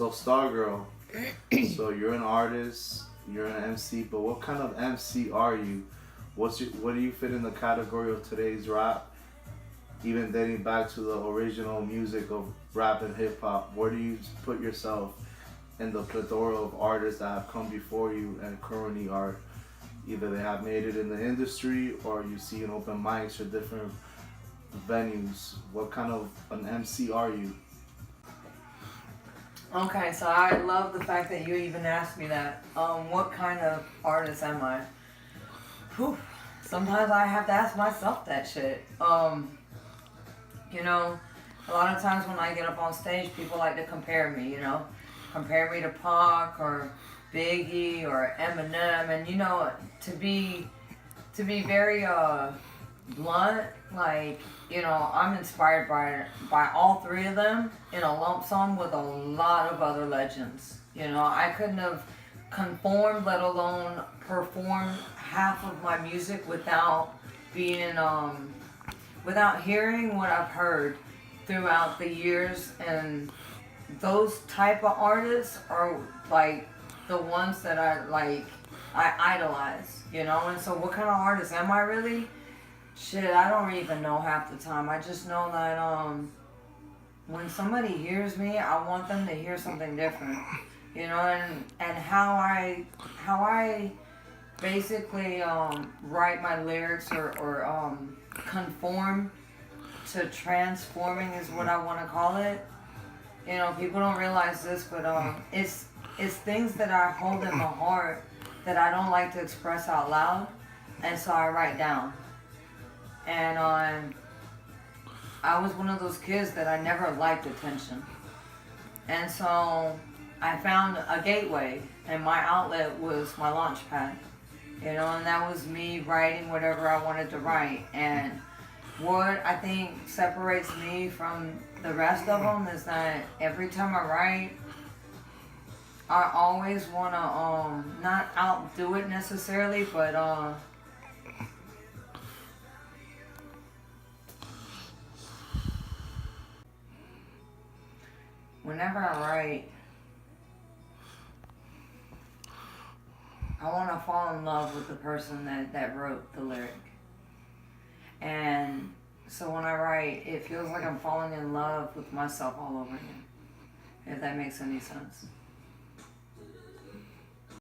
So Stargirl, so you're an artist, you're an MC, but what kind of MC are you? What do you fit in the category of today's rap? Even dating back to the original music of rap and hip hop, where do you put yourself in the plethora of artists that have come before you and currently are either they have made it in the industry or you see in open mics or different venues? What kind of an MC are you? Okay, so I love the fact that you even asked me that. What kind of artist am I? Whew. Sometimes I have to ask myself that shit. You know, a lot of times when I get up on stage, people like to compare me, compare me to Pac or Biggie or Eminem, and to be very blunt, like, I'm inspired by all three of them in a lump sum with a lot of other legends. I couldn't have conformed, let alone performed half of my music without being without hearing what I've heard throughout the years. And those type of artists are like the ones that I idolize, and so what kind of artist am I really? Shit, I don't even know half the time. I just know that when somebody hears me, I want them to hear something different, and how I basically write my lyrics or conform to transforming is what I want to call it. People don't realize this, but it's things that I hold in my heart that I don't like to express out loud, and so I write down. And I was one of those kids that I never liked attention, and so I found a gateway, and my outlet was my launch pad, and that was me writing whatever I wanted to write. And what I think separates me from the rest of them is that every time I write, I always want to not outdo it necessarily, but whenever I write, I want to fall in love with the person that wrote the lyric. And so when I write, it feels like I'm falling in love with myself all over again, if that makes any sense.